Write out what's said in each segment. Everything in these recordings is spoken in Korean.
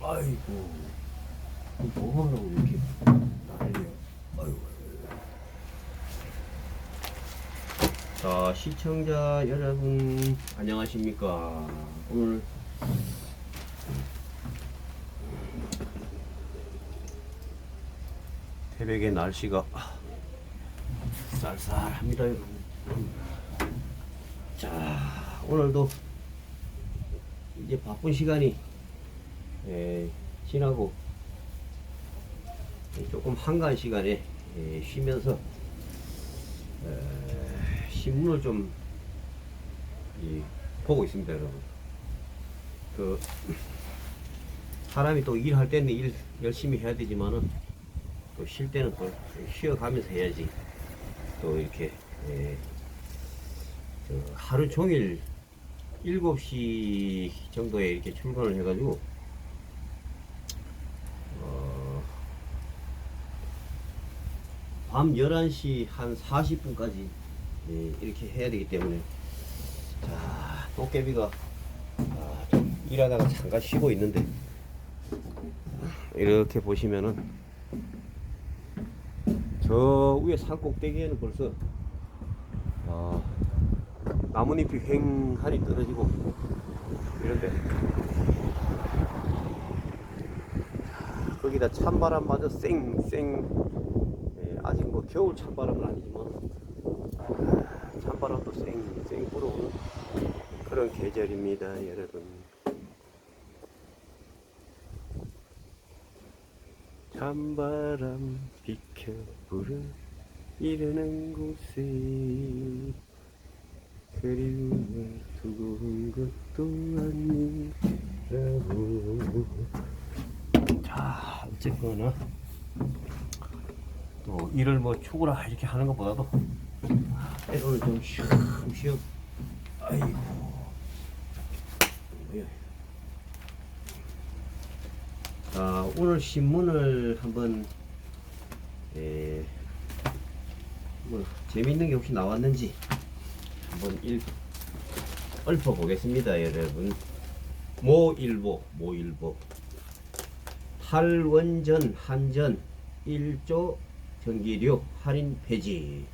아이고, 뭐하라고 이렇게 난리야. 아이고. 자, 시청자 여러분, 안녕하십니까. 오늘 새벽에 날씨가 쌀쌀합니다, 여러분. 자, 오늘도 이제 바쁜 시간이 지나고 조금 한가한 시간에 쉬면서 신문을 좀 보고 있습니다, 여러분. 그 사람이 또 일할 때는 일 열심히 해야 되지만은 또 쉴 때는 또 쉬어가면서 해야지. 또 이렇게 하루 종일 7시 정도에 이렇게 출근을 해가지고 밤 11시 한 40분까지 이렇게 해야 되기 때문에, 자, 도깨비가 좀 일하다가 잠깐 쉬고 있는데, 이렇게 보시면은 저 위에 산 꼭대기에는 벌써 나뭇잎이 휑하니 떨어지고 이런데, 거기다 찬바람마저 쌩쌩, 아직 뭐 겨울 찬바람은 아니지만 찬바람도 쌩쌩 불어오는 그런 계절입니다, 여러분. 찬바람 비켜 불어 이러는 곳에 그리움을 두고 온 것도 아니라고. 자, 어쨌거나 또 일을 뭐 추구라 이렇게 하는 것보다도 오늘 좀 쉬엄쉬엄, 아이고, 뭐야. 자, 오늘 신문을 한번 뭐 재밌는 게 혹시 나왔는지 한번 읊어보겠습니다, 여러분. 모일보 탈원전 한전 1조 전기료 할인 폐지.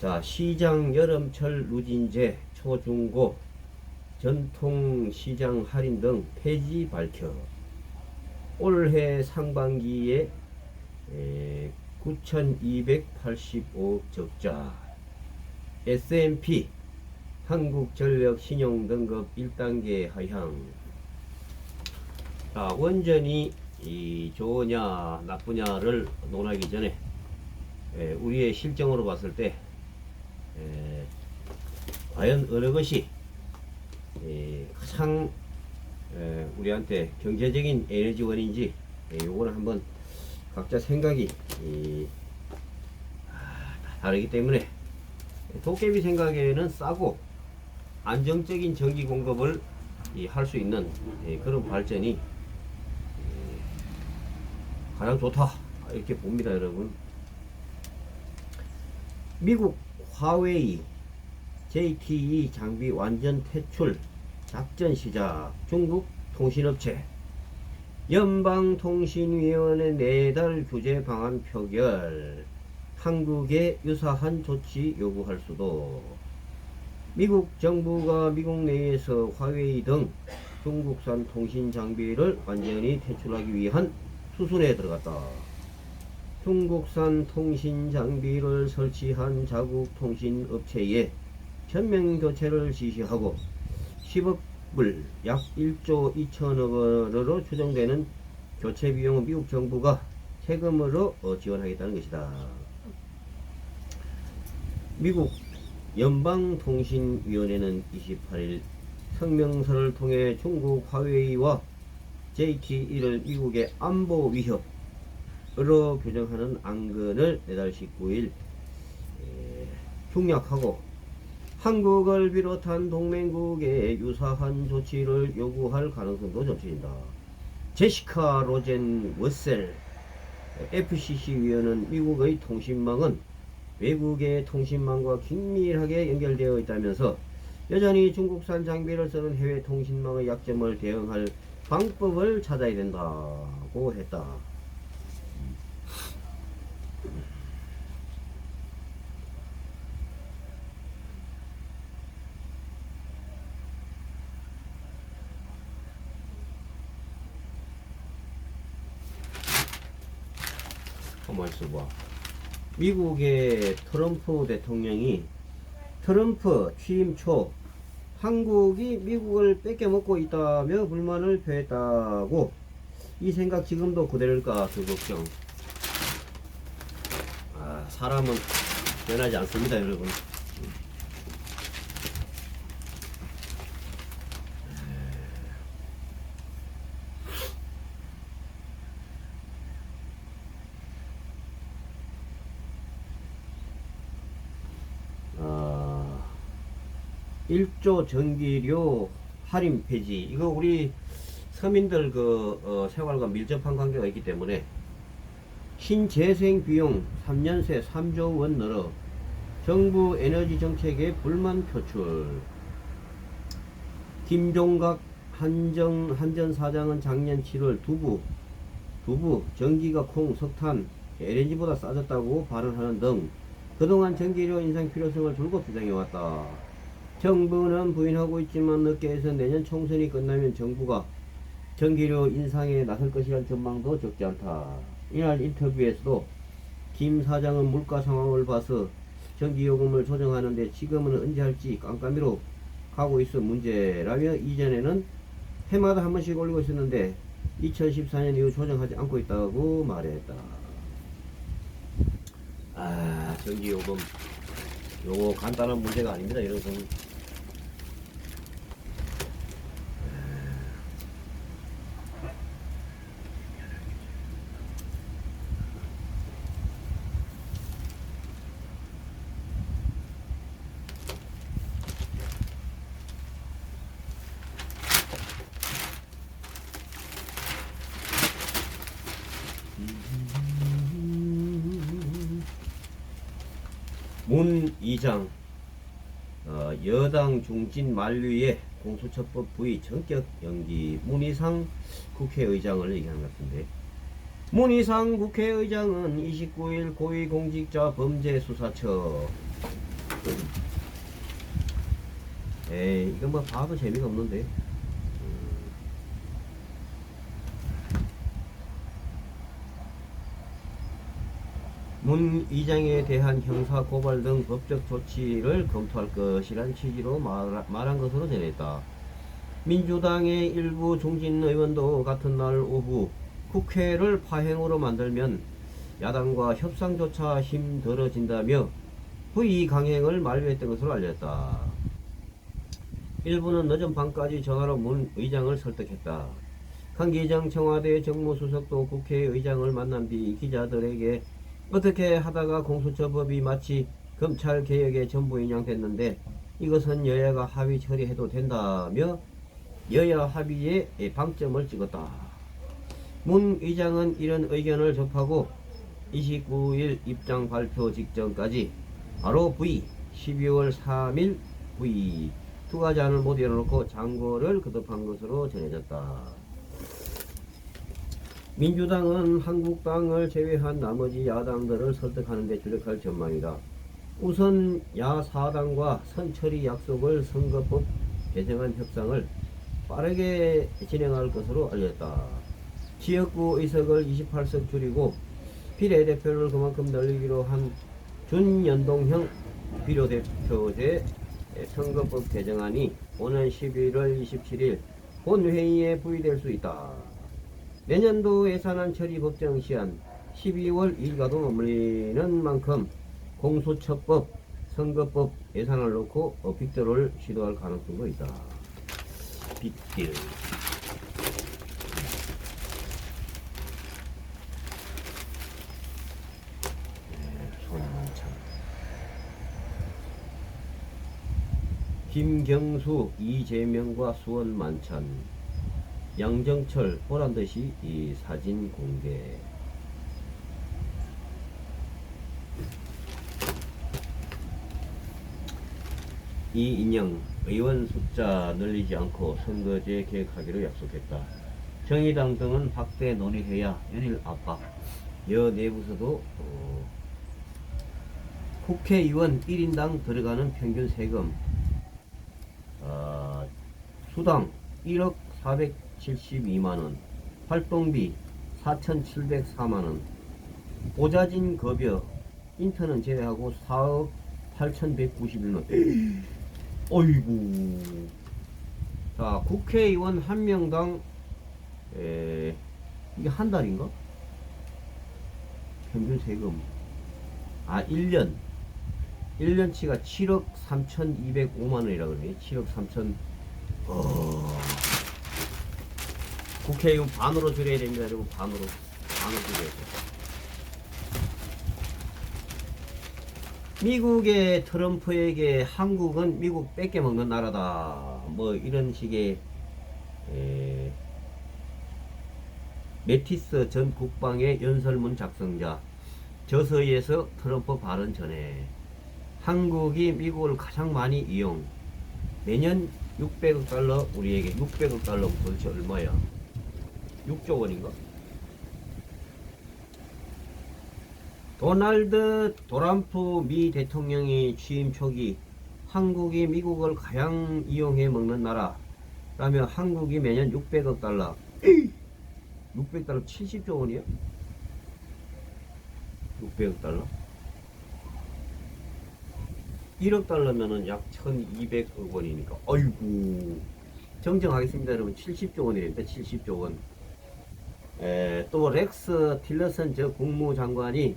자, 시장 여름철 누진제 초중고 전통시장 할인 등 폐지 밝혀 올해 상반기에 9,285억 적자. S&P 한국전력 신용등급 1단계 하향. 자, 원전이 좋으냐 나쁘냐를 논하기 전에 우리의 실정으로 봤을 때 과연 어느 것이 가장 우리한테 경제적인 에너지원인지, 요거는 한번 각자 생각이 다르기 때문에, 도깨비 생각에는 싸고 안정적인 전기 공급을 할 수 있는 그런 발전이 가장 좋다, 이렇게 봅니다, 여러분. 미국 화웨이 JTE 장비 완전 퇴출 작전 시작. 중국 통신업체 연방통신위원회 내달 규제 방안 표결. 한국에 유사한 조치 요구할 수도. 미국 정부가 미국 내에서 화웨이 등 중국산 통신 장비를 완전히 퇴출하기 위한 수순에 들어갔다. 중국산 통신 장비를 설치한 자국 통신 업체에 전면 교체를 지시하고 10억 불, 약 1조 2천억 원으로 추정되는 교체 비용은 미국 정부가 세금으로 지원하겠다는 것이다. 미국 연방통신위원회는 28일 성명서를 통해 중국 화웨이와 JTE를 미국의 안보 위협으로 규정하는 안건을 내달 19일 중략하고 한국을 비롯한 동맹국에 유사한 조치를 요구할 가능성도 점쳐진다. 제시카 로젠 워셀 FCC 위원은 미국의 통신망은 외국의 통신망과 긴밀하게 연결되어 있다면서 여전히 중국산 장비를 쓰는 해외 통신망의 약점을 대응할 방법을 찾아야 된다고 했다. 한번 써봐. 미국의 트럼프 대통령이 트럼프 취임 초 한국이 미국을 뺏겨먹고 있다며 불만을 표했다고. 이 생각 지금도 그대로일까 그 걱정. 사람은 변하지 않습니다 여러분. 아, 1조 전기료 할인 폐지. 이거 우리 서민들 생활과 밀접한 관계가 있기 때문에 신재생 비용 3년 새 3조 원 늘어 정부 에너지 정책에 불만 표출. 김종각 한전 사장은 작년 7월 두부 전기가 콩, 석탄, LNG보다 싸졌다고 발언하는 등 그동안 전기료 인상 필요성을 줄곧 주장해왔다. 정부는 부인하고 있지만 업계에서 내년 총선이 끝나면 정부가 전기료 인상에 나설 것이라는 전망도 적지 않다. 이날 인터뷰에서도 김 사장은 물가 상황을 봐서 전기요금을 조정하는데 지금은 언제 할지 깜깜이로 가고 있어 문제라며 이전에는 해마다 한 번씩 올리고 있었는데 2014년 이후 조정하지 않고 있다고 말했다. 전기요금 요거 간단한 문제가 아닙니다 여러분. 문 의장 여당 중진 만류에 공수처법 부의 전격 연기. 문희상 국회의장을 얘기하는 것 같은데, 문희상 국회의장은 29일 고위공직자범죄수사처 이건 뭐 봐도 재미가 없는데. 문 의장에 대한 형사 고발 등 법적 조치를 검토할 것이란 취지로 말한 것으로 전했다. 민주당의 일부 중진 의원도 같은 날 오후 국회를 파행으로 만들면 야당과 협상조차 힘들어진다며 부의 강행을 만류했던 것으로 알렸다. 일부는 늦은 밤까지 전화로 문 의장을 설득했다. 강기정 청와대 정무수석도 국회의장을 만난 뒤 기자들에게 어떻게 하다가 공수처법이 마치 검찰개혁의 전부인양 됐는데 이것은 여야가 합의 처리해도 된다며 여야 합의에 방점을 찍었다. 문 의장은 이런 의견을 접하고 29일 입장 발표 직전까지 바로 부의, 12월 3일 부의 두 가지 안을 모두 열어놓고 장고를 거듭한 것으로 전해졌다. 민주당은 한국당을 제외한 나머지 야당들을 설득하는 데 주력할 전망이다. 우선 야4당과 선처리 약속을 선거법 개정안 협상을 빠르게 진행할 것으로 알렸다. 지역구 의석을 28석 줄이고 비례대표를 그만큼 늘리기로 한 준연동형 비례대표제 선거법 개정안이 오는 11월 27일 본회의에 부의될 수 있다. 내년도 예산안 처리 법정 시한 12월 2일과도 맞물리는 만큼 공수처법, 선거법 예산을 놓고 빅딜을 시도할 가능성도 있다. 빅딜. 손만찬. 김경수, 이재명과 수원 만찬. 양정철 보란듯이 이 사진 공개. 이인영 의원 숫자 늘리지 않고 선거제 개혁하기로 약속했다. 정의당 등은 확대 논의해야 연일 압박. 여 내부서도 국회의원 1인당 들어가는 평균 세금 수당 1억 472만원, 활동비 4,704만원, 보좌진 급여 인턴은 제외하고 4억 8,191만. 어이구. 자, 국회의원 한 명당 이게 한 달인가? 평균 세금 1년치가 7억 3,205만원이라 그러네. 7억 3천. 국회의원 반으로 줄여야 됩니다. 그리고 반으로 줄여야 돼. 미국의 트럼프에게 한국은 미국 뺏겨먹는 나라다. 뭐 이런 식의 매티스 전 국방의 연설문 작성자 저서에서 트럼프 발언 전에 한국이 미국을 가장 많이 이용, 매년 600억 달러, 우리에게 600억 달러, 도대체 얼마야? 6조 원인가? 도널드 트럼프 미 대통령이 취임 초기 한국이 미국을 가장 이용해 먹는 나라 라며 한국이 매년 600억 달러 600달러 70조 원이야? 600억 달러? 1억 달러면은 약 1200억 원이니까 어이구, 정정하겠습니다 여러분. 70조 원이랍니다. 70조 원. 또 렉스 틸러슨 저 국무장관이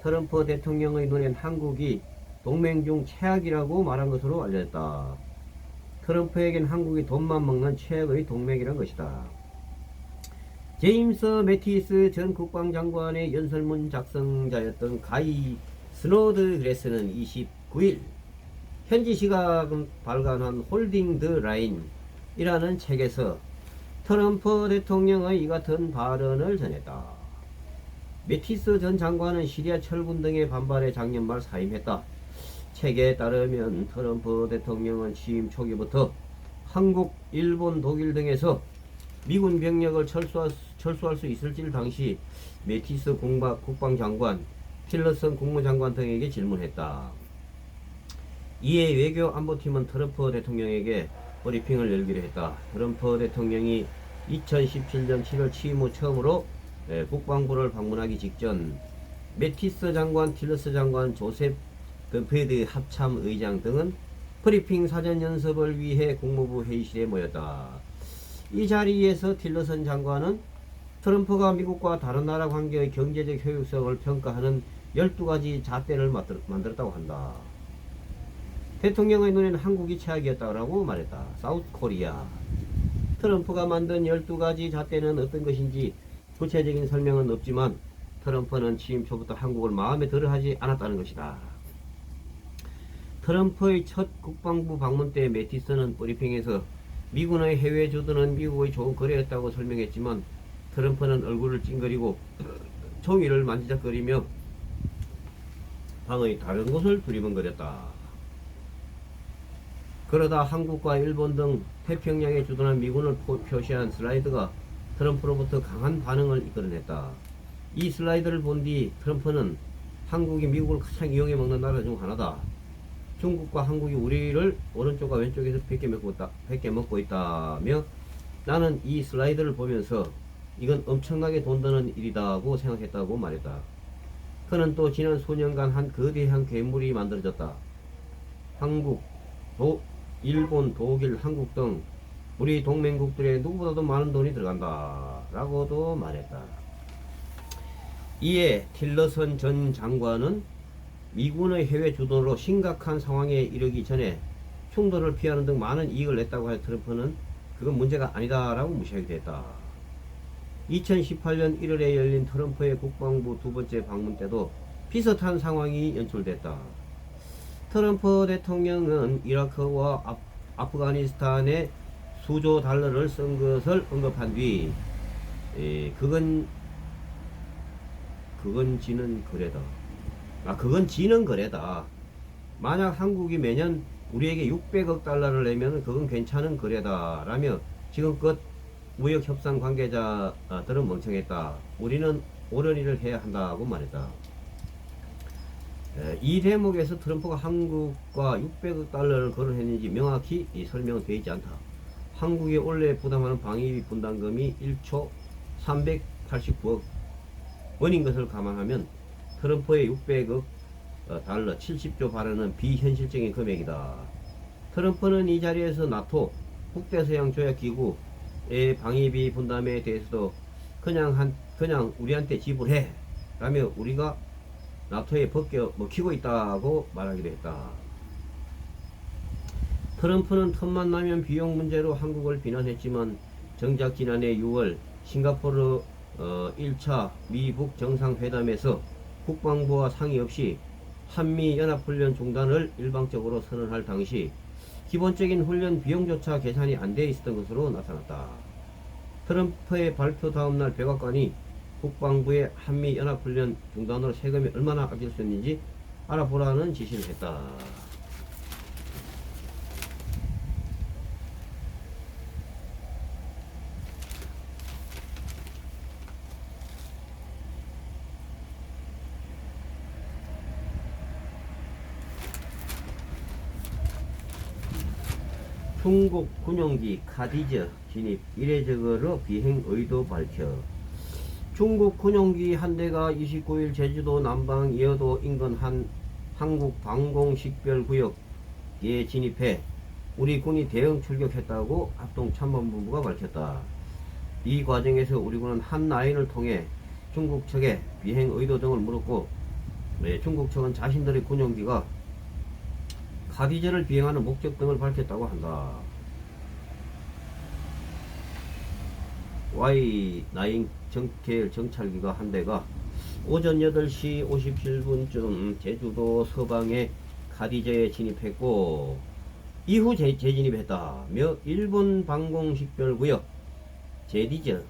트럼프 대통령의 눈엔 한국이 동맹 중 최악이라고 말한 것으로 알려졌다. 트럼프에겐 한국이 돈만 먹는 최악의 동맹이란 것이다. 제임스 매티스 전 국방장관의 연설문 작성자였던 가이 스노드그래스는 29일 현지 시각은 발간한 홀딩 더 라인이라는 책에서 트럼프 대통령의 이 같은 발언을 전했다. 매티스 전 장관은 시리아 철군 등의 반발에 작년 말 사임했다. 책에 따르면 트럼프 대통령은 취임 초기부터 한국, 일본, 독일 등에서 미군 병력을 철수할 수 있을지 당시 매티스 국방장관, 틸러슨 국무장관 등에게 질문했다. 이에 외교안보팀은 트럼프 대통령에게 브리핑을 열기로 했다. 트럼프 대통령이 2017년 7월 취임 후 처음으로 국방부를 방문하기 직전 매티스 장관, 틸러스 장관, 조셉 건패드 합참 의장 등은 브리핑 사전 연습을 위해 국무부 회의실에 모였다. 이 자리에서 틸러슨 장관은 트럼프가 미국과 다른 나라 관계의 경제적 효율성을 평가하는 12가지 잣대를 만들었다고 한다. 대통령의 눈에는 한국이 최악이었다고 말했다. 사우스 코리아. 트럼프가 만든 12가지 잣대는 어떤 것인지 구체적인 설명은 없지만 트럼프는 취임 초부터 한국을 마음에 들어 하지 않았다는 것이다. 트럼프의 첫 국방부 방문 때 매티스는 브리핑에서 미군의 해외 주둔은 미국의 좋은 거래였다고 설명했지만 트럼프는 얼굴을 찡그리고 종이를 만지작거리며 방의 다른 곳을 두리번거렸다. 그러다 한국과 일본 등 태평양에 주둔한 미군을 표시한 슬라이드가 트럼프로부터 강한 반응을 이끌어냈다. 이 슬라이드를 본 뒤 트럼프는 한국이 미국을 가장 이용해 먹는 나라 중 하나다. 중국과 한국이 우리를 오른쪽과 왼쪽에서 뺏겨 먹고 있다며 나는 이 슬라이드를 보면서 이건 엄청나게 돈 드는 일이다고 생각했다고 말했다. 그는 또 지난 수년간 한 거대한 괴물이 만들어졌다. 한국, 일본, 독일, 한국 등 우리 동맹국들의 누구보다도 많은 돈이 들어간다 라고도 말했다. 이에 틸러슨 전 장관은 미군의 해외 주둔으로 심각한 상황에 이르기 전에 충돌을 피하는 등 많은 이익을 냈다고 할 트럼프는 그건 문제가 아니다 라고 무시하기도 했다. 2018년 1월에 열린 트럼프의 국방부 두 번째 방문 때도 비슷한 상황이 연출됐다. 트럼프 대통령은 이라크와 아프가니스탄에 수조 달러를 쓴 것을 언급한 뒤 그건 지는 거래다. 그건 지는 거래다. 만약 한국이 매년 우리에게 600억 달러를 내면 그건 괜찮은 거래다 라며 지금껏 무역 협상 관계자들은 멍청했다. 우리는 옳은 일을 해야 한다고 말했다. 이 대목에서 트럼프가 한국과 600억 달러를 거론했는지 명확히 설명되어 있지 않다. 한국이 원래 부담하는 방위비 분담금이 1조 389억 원인 것을 감안하면 트럼프의 600억 달러 70조 발언은 비현실적인 금액이다. 트럼프는 이 자리에서 나토 북대서양 조약기구의 방위비 분담에 대해서도 그냥 우리한테 지불해 라며 우리가 나토에 벗겨 먹히고 있다고 말하기도 했다. 트럼프는 틈만 나면 비용 문제로 한국을 비난했지만 정작 지난해 6월 싱가포르 1차 미북 정상회담에서 국방부와 상의 없이 한미 연합훈련 중단을 일방적으로 선언할 당시 기본적인 훈련 비용조차 계산이 안 돼 있었던 것으로 나타났다. 트럼프의 발표 다음날 백악관이 국방부의 한미 연합훈련 중단으로 세금이 얼마나 아낄 수 있는지 알아보라는 지시를 했다. 중국 군용기 카디저 진입 이례적으로 비행 의도 밝혀. 중국 군용기 한 대가 29일 제주도 남방 예어도 인근 한국 방공식별구역에 진입해 우리 군이 대응 출격했다고 합동참모본부가 밝혔다. 이 과정에서 우리 군은 한 라인을 통해 중국 측에 비행 의도 등을 물었고, 중국 측은 자신들의 군용기가 카디저를 비행하는 목적 등을 밝혔다고 한다. Y9 계열 정찰기가 한 대가 오전 8시 57분쯤 제주도 서방의 카디저에 진입했고 이후 재진입했다며 일본 방공식별구역 제디저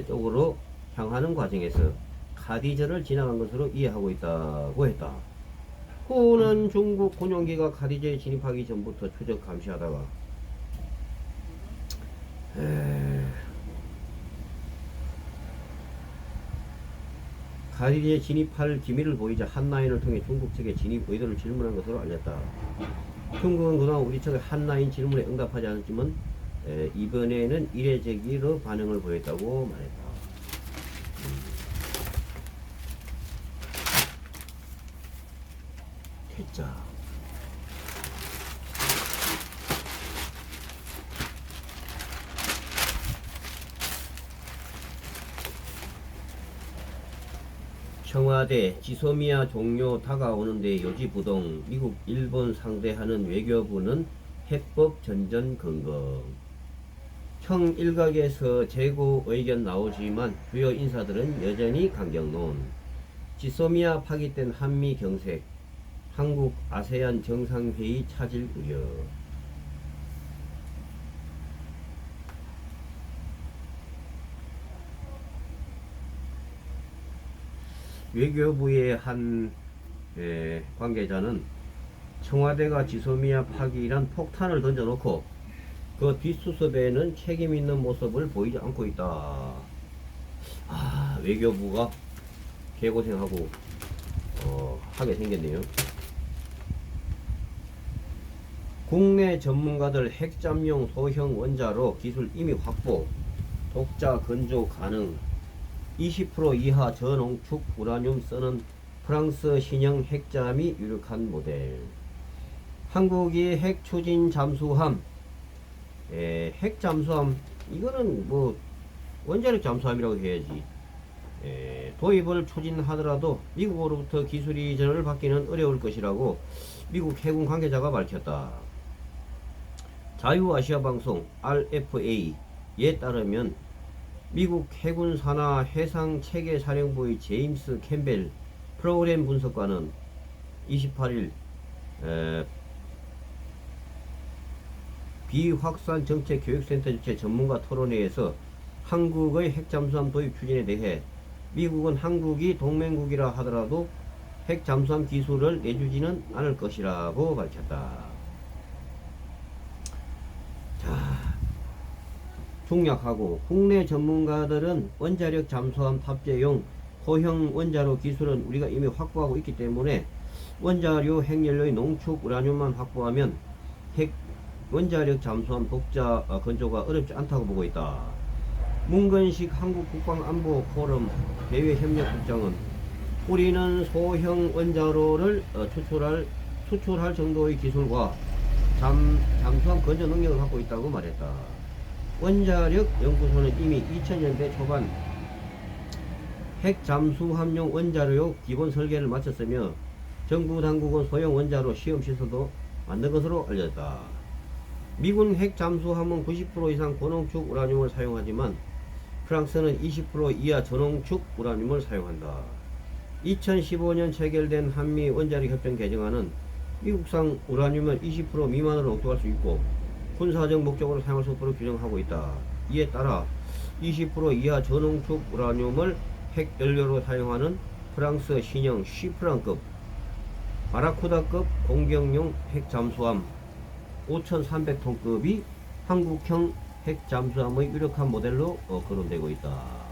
쪽으로 향하는 과정에서 카디저를 지나간 것으로 이해하고 있다고 했다. 후는 중국 군용기가 카디저에 진입하기 전부터 추적 감시하다가 카디저에 진입할 기미를 보이자 한 라인을 통해 중국 측의 진입 의도를 질문한 것으로 알렸다. 중국은 그동안 우리 측의 한 라인 질문에 응답하지 않았지만 이번에는 이례적으로 반응을 보였다고 말했다. 됐자. 청와대 지소미아 종료 다가오는데 요지부동. 미국 일본 상대하는 외교부는 해법 전전긍긍. 청일각에서 재고 의견 나오지만 주요 인사들은 여전히 강경론. 지소미아 파기된 한미 경색. 한국 아세안 정상회의 차질 우려. 외교부의 한 관계자는 청와대가 지소미아 파기란 폭탄을 던져놓고 그 뒷수습에는 책임있는 모습을 보이지 않고 있다. 외교부가 개고생하고 하게 생겼네요. 국내 전문가들 핵잠용 소형 원자로 기술 이미 확보, 독자 건조 가능, 20% 이하 저농축 우라늄 쓰는 프랑스 신형 핵잠이 유력한 모델. 한국이 핵 추진 잠수함, 핵 잠수함, 이거는 뭐 원자력 잠수함이라고 해야지. 도입을 추진하더라도 미국으로부터 기술 이전을 받기는 어려울 것이라고 미국 해군 관계자가 밝혔다. 자유아시아방송 RFA에 따르면 미국 해군 산하 해상체계사령부의 제임스 캠벨 프로그램 분석관은 28일 비확산 정책 교육센터 주최 전문가 토론회에서 한국의 핵잠수함 도입 추진에 대해 미국은 한국이 동맹국이라 하더라도 핵잠수함 기술을 내주지는 않을 것이라고 밝혔다. 자, 중약하고 국내 전문가들은 원자력 잠수함 탑재용 소형 원자로 기술은 우리가 이미 확보하고 있기 때문에 원자료 핵연료의 농축 우라늄만 확보하면 핵 원자력 잠수함 독자 건조가 어렵지 않다고 보고 있다. 문건식 한국국방안보 포럼 대외협력국장은 우리는 소형 원자로를 수출할 정도의 기술과 잠수함 건조 능력을 갖고 있다고 말했다. 원자력 연구소는 이미 2000년대 초반 핵 잠수함용 원자로의 기본 설계를 마쳤으며 정부 당국은 소형 원자로 시험 시설도 만든 것으로 알려졌다. 미군 핵 잠수함은 90% 이상 고농축 우라늄을 사용하지만 프랑스는 20% 이하 저농축 우라늄을 사용한다. 2015년 체결된 한미 원자력 협정 개정안은 미국산 우라늄을 20% 미만으로 농축할 수 있고 군사적 목적으로 사용할 수 없도록 규정하고 있다. 이에 따라 20% 이하 저농축 우라늄을 핵연료로 사용하는 프랑스 신형 쉬프랑급 바라쿠다급 공격용 핵잠수함 5,300톤급이 한국형 핵잠수함의 유력한 모델로 거론되고 있다.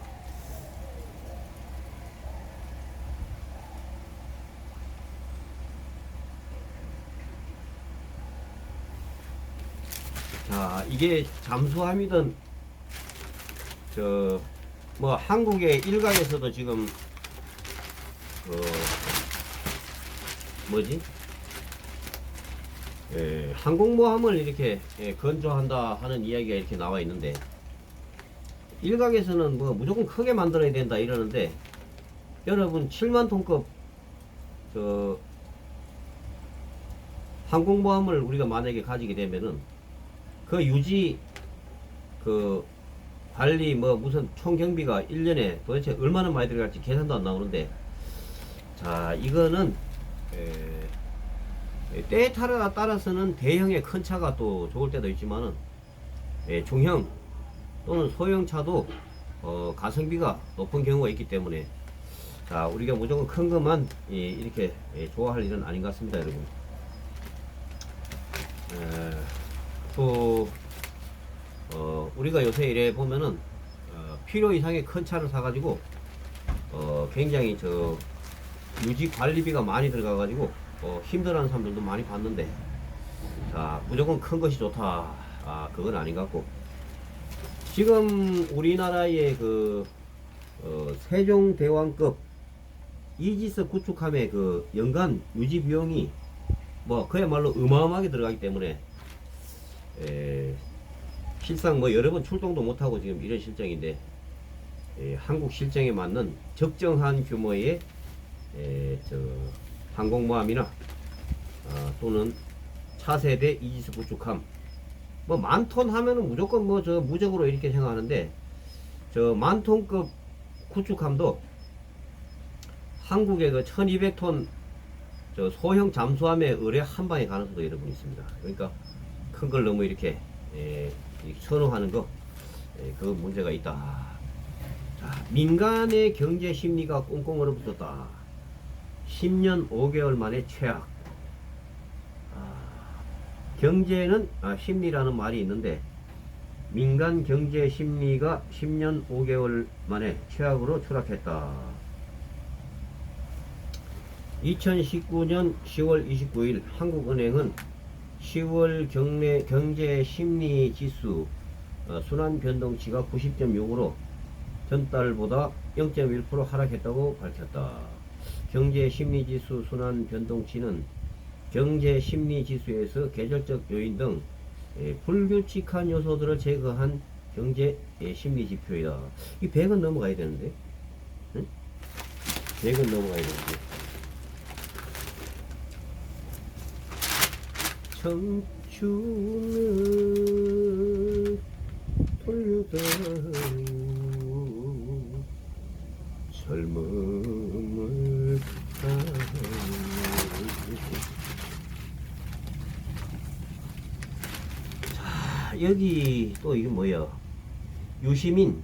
자, 이게 잠수함이든 뭐 한국의 일각에서도 지금 항공모함을 이렇게 건조한다 하는 이야기가 이렇게 나와 있는데 일각에서는 뭐 무조건 크게 만들어야 된다 이러는데 여러분 7만 톤급 항공모함을 우리가 만약에 가지게 되면은 그 유지 관리 뭐 무슨 총경비가 1년에 도대체 얼마나 많이 들어갈지 계산도 안 나오는데 자 이거는 때에 따라서는 대형의 큰 차가 또 좋을 때도 있지만은 중형 또는 소형 차도 가성비가 높은 경우가 있기 때문에 자 우리가 무조건 큰 것만 이렇게 좋아할 일은 아닌 것 같습니다 여러분. 또 우리가 요새 이래 보면은 필요 이상의 큰 차를 사가지고 굉장히 유지 관리비가 많이 들어가가지고 힘들어하는 사람들도 많이 봤는데 자 무조건 큰 것이 좋다 그건 아닌 것 같고 지금 우리나라의 세종대왕급 이지스 구축함의 연간 유지 비용이 뭐 그야말로 어마어마하게 들어가기 때문에 실상 뭐 여러 번 출동도 못하고 지금 이런 실정인데 한국 실정에 맞는 적정한 규모의 항공모함이나 또는 차세대 이지스 구축함 뭐 만톤 하면은 무조건 뭐 무적으로 이렇게 생각하는데 만톤급 구축함도 한국의 1200톤 소형 잠수함의 의뢰 한 방에 가는 수도 여러분 있습니다. 그러니까 큰 걸 너무 이렇게 선호하는 거 그 문제가 있다. 자, 민간의 경제 심리가 꽁꽁 얼어붙었다. 10년 5개월 만에 최악. 경제는 심리라는 말이 있는데 민간 경제 심리가 10년 5개월 만에 최악으로 추락했다. 2019년 10월 29일 한국은행은 10월 경제 심리 지수 순환 변동치가 90.6으로 전달보다 0.1% 하락했다고 밝혔다. 경제 심리 지수 순환 변동치는 경제 심리 지수에서 계절적 요인 등 불규칙한 요소들을 제거한 경제 심리 지표이다. 이 100은 넘어가야 되는데, 응? 100은 넘어가야 되는데. 청춘을 돌려다오 젊음을 자 여기 또 이게 뭐야 유시민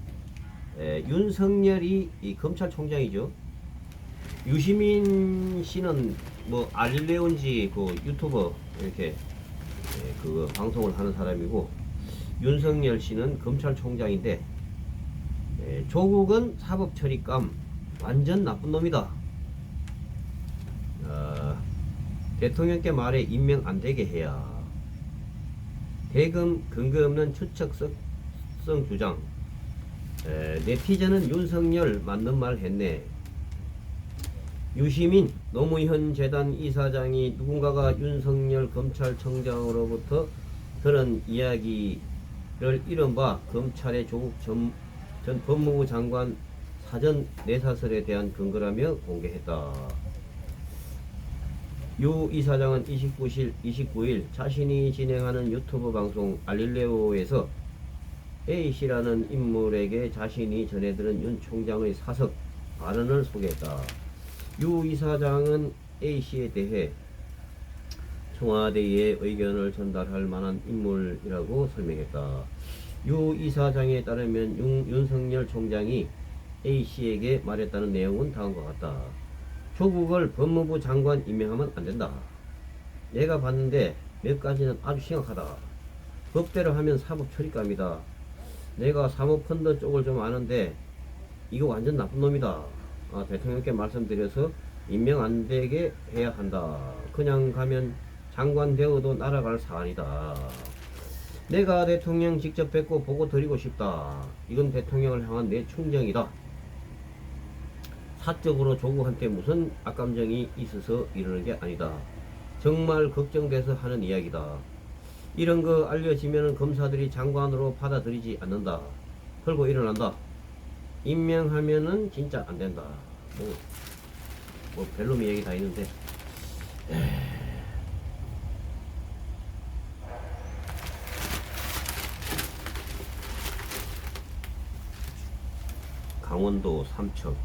윤석열이 이 검찰총장이죠. 유시민 씨는 뭐 알릴레온지 그 유튜버 이렇게 그 방송을 하는 사람이고 윤석열 씨는 검찰총장인데 조국은 사법처리감 완전 나쁜 놈이다. 대통령께 말에 임명 안 되게 해야. 대금 근거 없는 추측성 주장. 네티즌은 윤석열 맞는 말 했네. 유시민 노무현 재단 이사장이 누군가가 윤석열 검찰청장으로부터 들은 이야기를 이른바 검찰의 조국 전 법무부 장관 사전 내사설에 대한 근거라며 공개했다. 유 이사장은 29일 자신이 진행하는 유튜브 방송 알릴레오에서 A씨라는 인물에게 자신이 전해들은 윤 총장의 사석 발언을 소개했다. 유 이사장은 A씨에 대해 청와대에 의견을 전달할 만한 인물이라고 설명했다. 유 이사장에 따르면 윤석열 총장이 A씨에게 말했다는 내용은 다음과 같다. 조국을 법무부 장관 임명하면 안된다. 내가 봤는데 몇 가지는 아주 심각하다. 법대로 하면 사법처리감이다. 내가 사모펀드 쪽을 좀 아는데 이거 완전 나쁜 놈이다. 대통령께 말씀드려서 임명 안되게 해야 한다. 그냥 가면 장관 되어도 날아갈 사안이다. 내가 대통령 직접 뵙고 보고 드리고 싶다. 이건 대통령을 향한 내 충정이다. 사적으로 조국한테 무슨 악감정이 있어서 이러는 게 아니다. 정말 걱정돼서 하는 이야기다. 이런 거 알려지면 검사들이 장관으로 받아들이지 않는다. 그리고 일어난다. 임명하면은 진짜 안 된다. 뭐 별놈의 얘기 다 있는데. 강원도 삼척.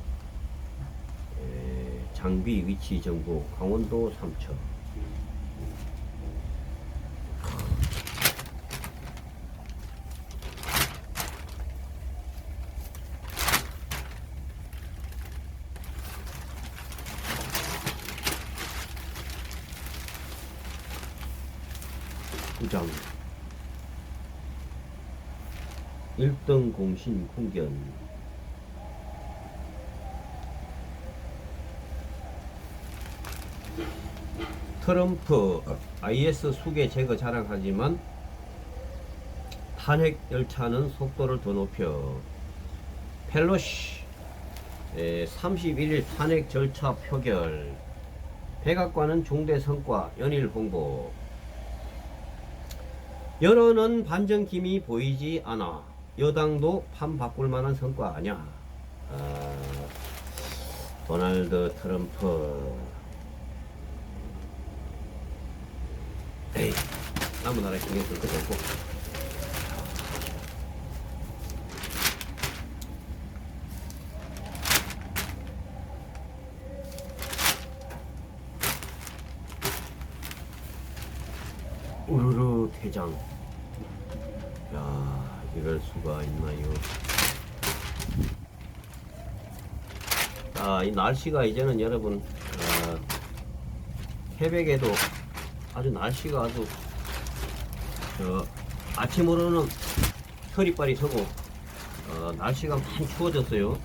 장비 위치 정보 강원도 삼척. 부장 1등 공신 공견. 트럼프 IS 수계 제거 자랑하지만 탄핵 열차는 속도를 더 높여. 펠로시 31일 탄핵 절차 표결. 백악관은 중대 성과 연일 홍보. 여론은 반전김이 보이지 않아. 여당도 판 바꿀 만한 성과 아니야. 도널드 트럼프. 에이, 아무 나라에 신경 쓸 것도 없고. 우르르 대장. 야, 이럴 수가 있나요? 이 날씨가 이제는 여러분, 새벽에도 아주 날씨가 아주 아침으로는 서리빨이 서고 날씨가 많이 추워졌어요.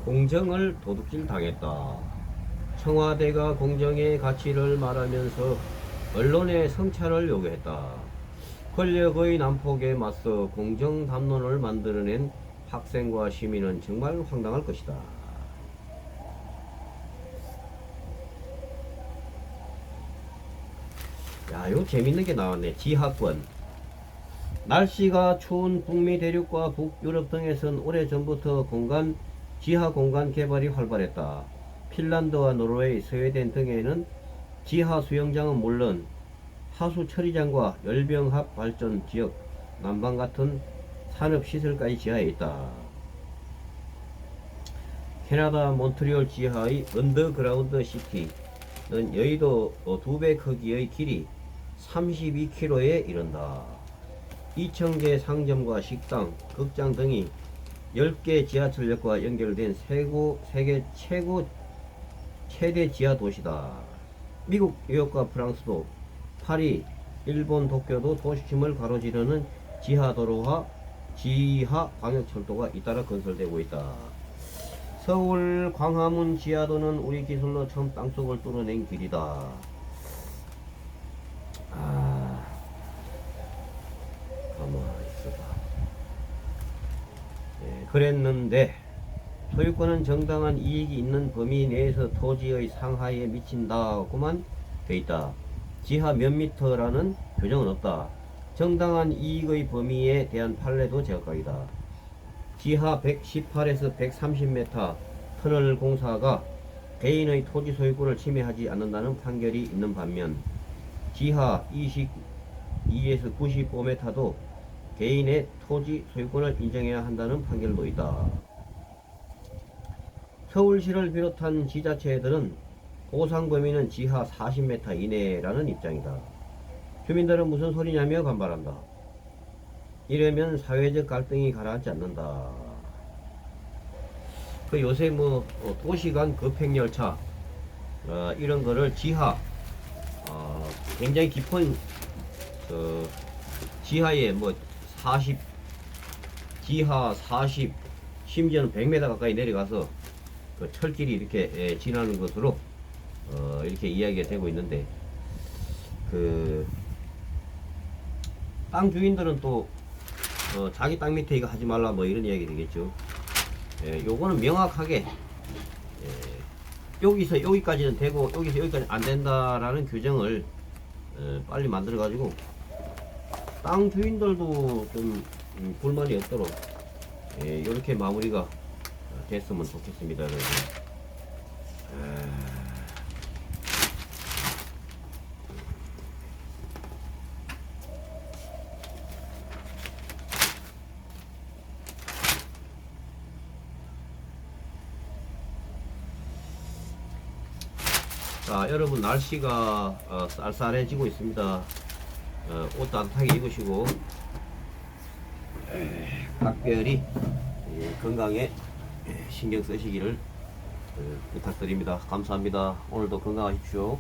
공정을 도둑질 당했다. 청와대가 공정의 가치를 말하면서 언론의 성찰을 요구했다. 권력의 난폭에 맞서 공정 담론을 만들어낸 학생과 시민은 정말 황당할 것이다. 야, 이거 재밌는 게 나왔네. 지하권. 날씨가 추운 북미 대륙과 북유럽 등에선 오래전부터 지하 공간 개발이 활발했다. 핀란드와 노르웨이, 스웨덴 등에는 지하 수영장은 물론 하수 처리장과 열병합 발전 지역, 난방 같은 산업시설까지 지하에 있다. 캐나다 몬트리올 지하의 언더그라운드 시티는 여의도 2배 크기의 길이 32km에 이른다. 2,000개 상점과 식당, 극장 등이 10개 지하철역과 연결된 세계 최대 지하 도시다. 미국, 뉴욕과 프랑스도, 파리, 일본 도쿄도 도심을 가로지르는 지하도로와 지하 광역철도가 잇따라 건설되고 있다. 서울 광화문 지하도는 우리 기술로 처음 땅속을 뚫어낸 길이다. 가만히 있어봐. 그랬는데 소유권은 정당한 이익이 있는 범위 내에서 토지의 상하에 미친다고만 돼 있다. 지하 몇 미터라는 규정은 없다. 정당한 이익의 범위에 대한 판례도 제각각이다. 지하 118에서 130m 터널 공사가 개인의 토지 소유권을 침해하지 않는다는 판결이 있는 반면 지하 22에서 95m도 개인의 토지 소유권을 인정해야 한다는 판결도 있다. 서울시를 비롯한 지자체들은 보상 범위는 지하 40m 이내라는 입장이다. 주민들은 무슨 소리냐며 반발한다. 이러면 사회적 갈등이 가라앉지 않는다. 그 요새 뭐 도시간 급행열차 이런 거를 지하 굉장히 깊은 지하에 뭐 40 지하 40 심지어는 100m 가까이 내려가서 그 철길이 이렇게 지나는 것으로 이렇게 이야기가 되고 있는데 그 땅 주인들은 또 자기 땅 밑에 이거 하지 말라 뭐 이런 이야기 되겠죠. 요거는 명확하게 여기서 여기까지는 되고 여기서 여기까지 안 된다라는 규정을 빨리 만들어 가지고 땅 주인들도 좀 불만이 없도록 이렇게 마무리가 됐으면 좋겠습니다. 여러분. 자, 여러분 날씨가 쌀쌀해지고 있습니다. 옷 따뜻하게 입으시고 각별히 건강에 신경 쓰시기를 부탁드립니다. 감사합니다. 오늘도 건강하십시오.